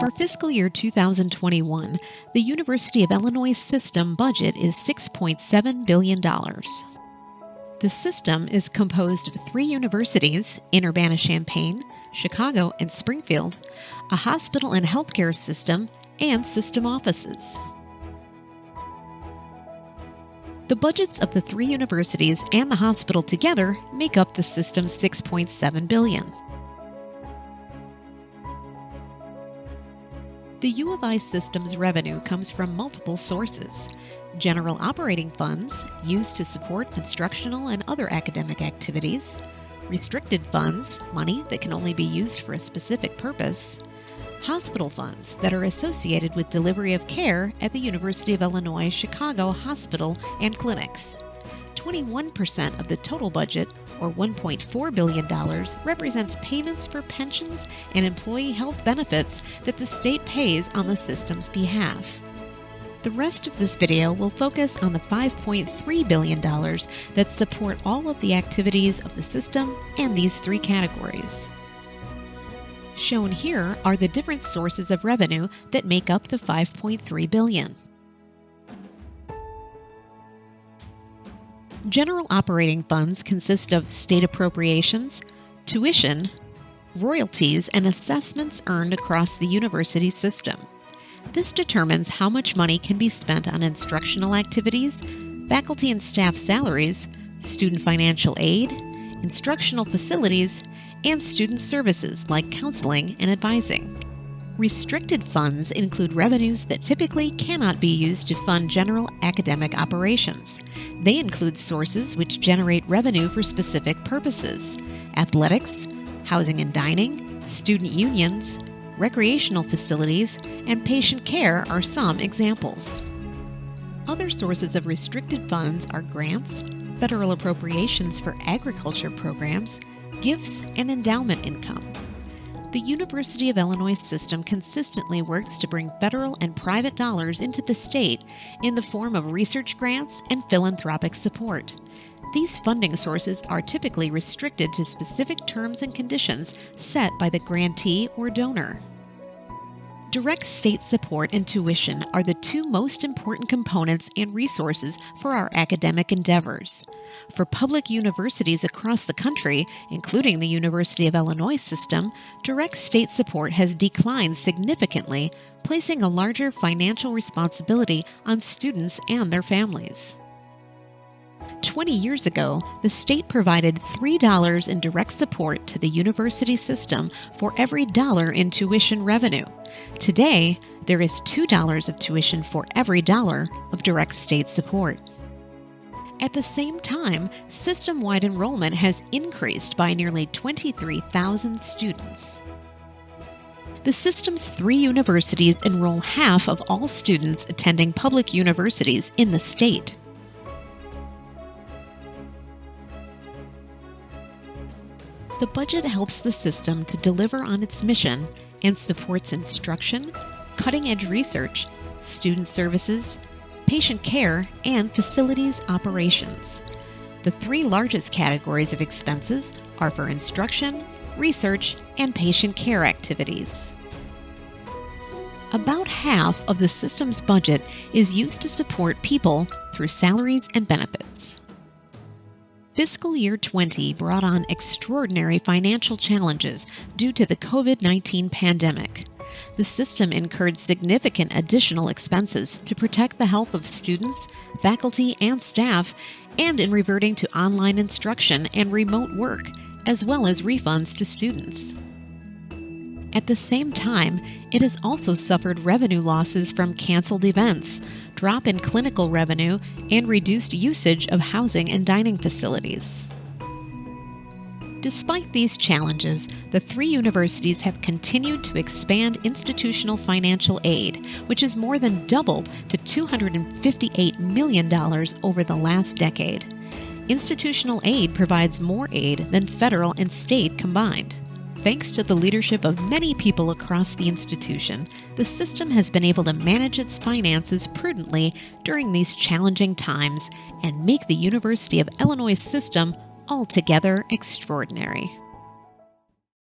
For fiscal year 2021, the University of Illinois system budget is $6.7 billion. The system is composed of 3 universities in Urbana-Champaign, Chicago, and Springfield, a hospital and healthcare system, and system offices. The budgets of the 3 universities and the hospital together make up the system's $6.7 billion. The U of I system's revenue comes from multiple sources: general operating funds used to support instructional and other academic activities, restricted funds, money that can only be used for a specific purpose, hospital funds that are associated with delivery of care at the University of Illinois Chicago Hospital and clinics. 21% of the total budget, or $1.4 billion, represents payments for pensions and employee health benefits that the state pays on the system's behalf. The rest of this video will focus on the $5.3 billion that support all of the activities of the system and these 3 categories. Shown here are the different sources of revenue that make up the $5.3 billion. General operating funds consist of state appropriations, tuition, royalties, and assessments earned across the university system. This determines how much money can be spent on instructional activities, faculty and staff salaries, student financial aid, instructional facilities, and student services like counseling and advising. Restricted funds include revenues that typically cannot be used to fund general academic operations. They include sources which generate revenue for specific purposes: athletics, housing and dining, student unions, recreational facilities, and patient care are some examples. Other sources of restricted funds are grants, federal appropriations for agriculture programs, gifts, and endowment income. The University of Illinois system consistently works to bring federal and private dollars into the state in the form of research grants and philanthropic support. These funding sources are typically restricted to specific terms and conditions set by the grantee or donor. Direct state support and tuition are the 2 most important components and resources for our academic endeavors. For public universities across the country, including the University of Illinois system, direct state support has declined significantly, placing a larger financial responsibility on students and their families. 20 years ago, the state provided $3 in direct support to the university system for every $1 in tuition revenue. Today, there is $2 of tuition for every $1 of direct state support. At the same time, system-wide enrollment has increased by nearly 23,000 students. The system's 3 universities enroll half of all students attending public universities in the state. The budget helps the system to deliver on its mission and supports instruction, cutting-edge research, student services, patient care, and facilities operations. The 3 largest categories of expenses are for instruction, research, and patient care activities. About half of the system's budget is used to support people through salaries and benefits. Fiscal year 20 brought on extraordinary financial challenges due to the COVID-19 pandemic. The system incurred significant additional expenses to protect the health of students, faculty, and staff, and in reverting to online instruction and remote work, as well as refunds to students. At the same time, it has also suffered revenue losses from canceled events, drop in clinical revenue, and reduced usage of housing and dining facilities. Despite these challenges, the 3 universities have continued to expand institutional financial aid, which has more than doubled to $258 million over the last decade. Institutional aid provides more aid than federal and state combined. Thanks to the leadership of many people across the institution, the system has been able to manage its finances prudently during these challenging times and make the University of Illinois system altogether extraordinary.